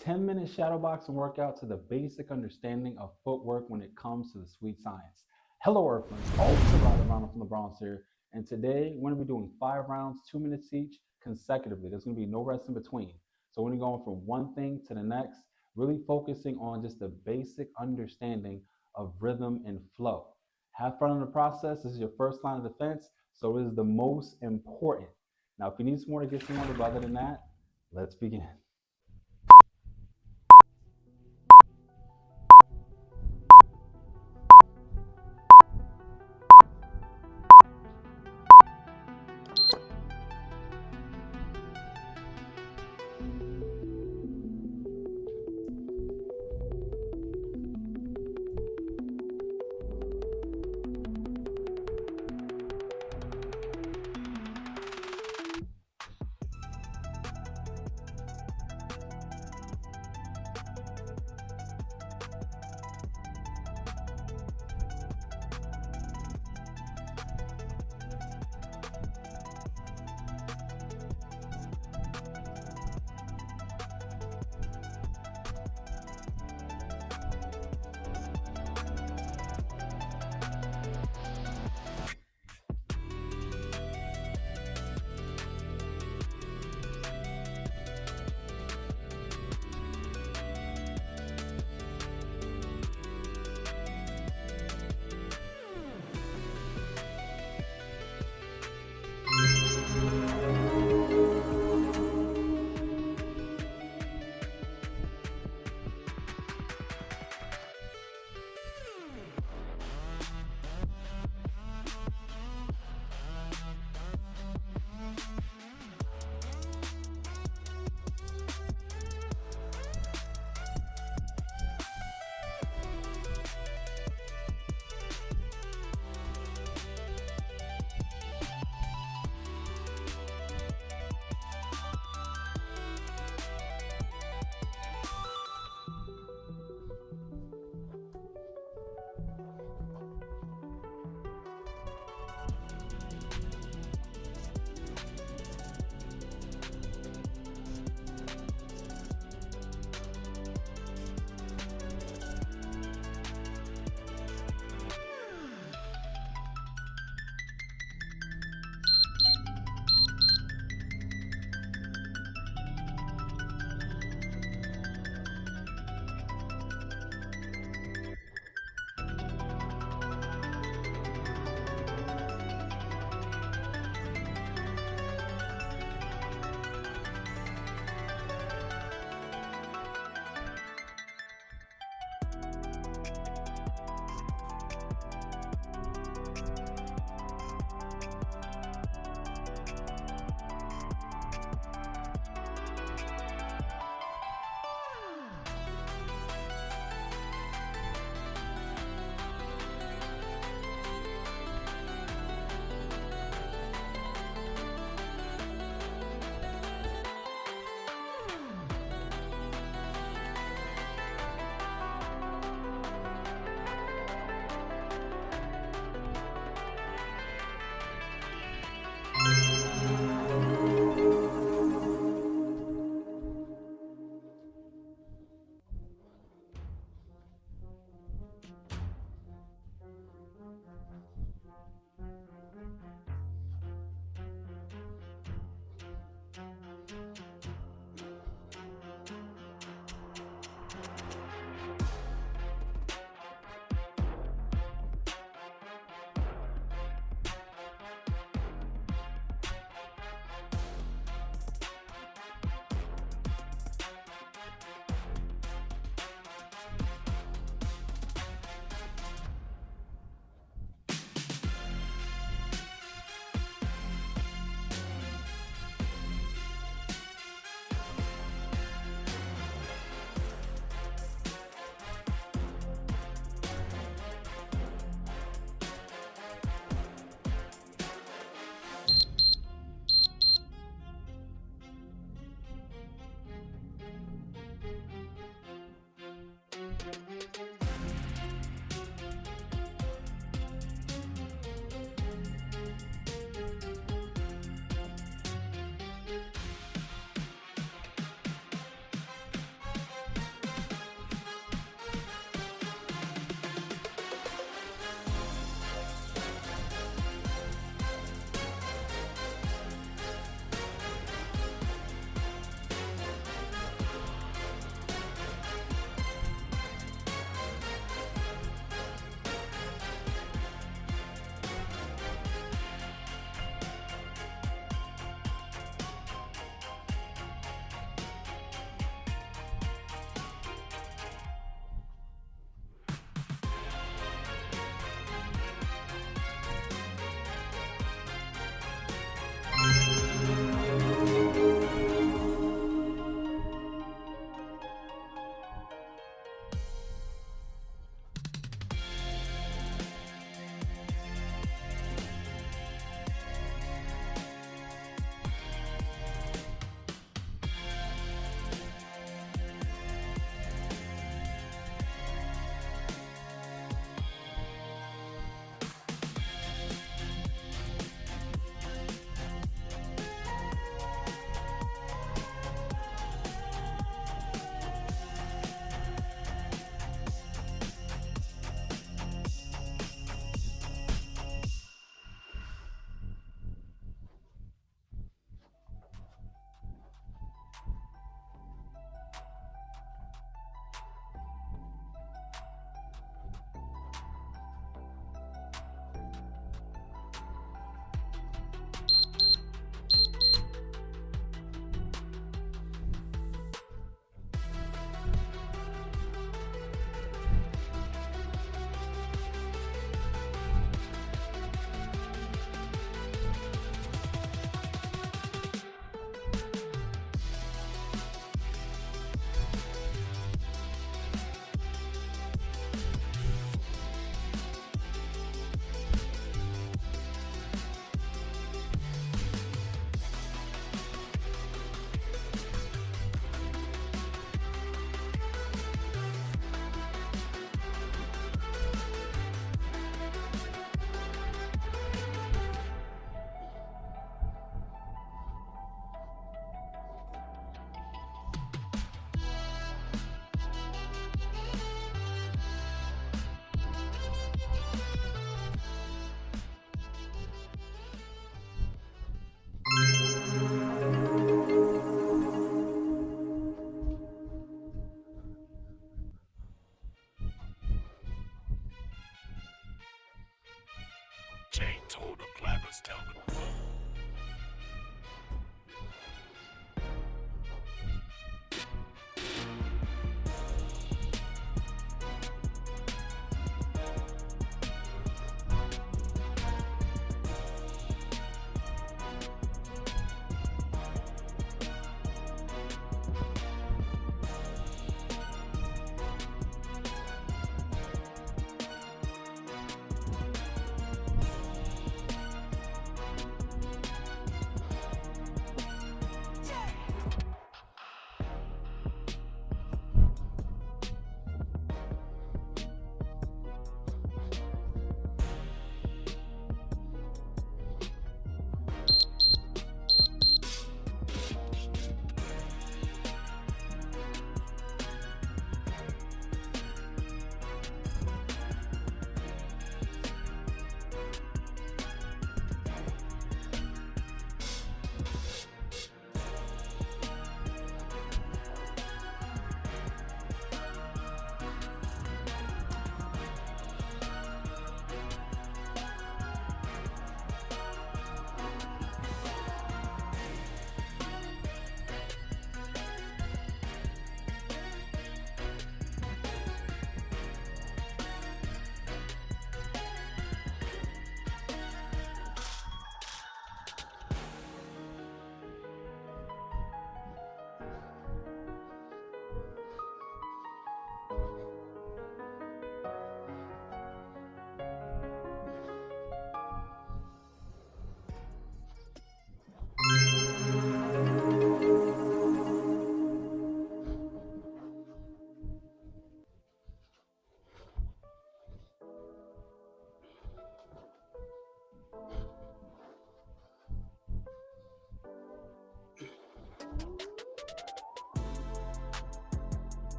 10-minute shadow boxing workout to the basic understanding of footwork when it comes to the sweet science. Hello, Earthlings. Ultra Ronald from the Bronx here. And today we're going to be doing 5 rounds, 2 minutes each, consecutively. There's going to be no rest in between. So we're going from one thing to the next, really focusing on just the basic understanding of rhythm and flow. Have fun in the process. This is your first line of defense, so it is the most important. Now, if you need some more to get some more, but other than that, let's begin.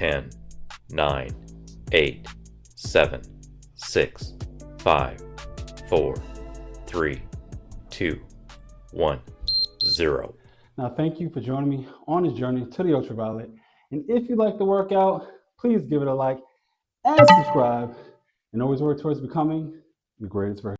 10, 9, 8, 7, 6, 5, 4, 3, 2, 1, 0. Now, thank you for joining me on this journey to the ultraviolet. And if you like the workout, please give it a like and subscribe. And always work towards becoming the greatest version.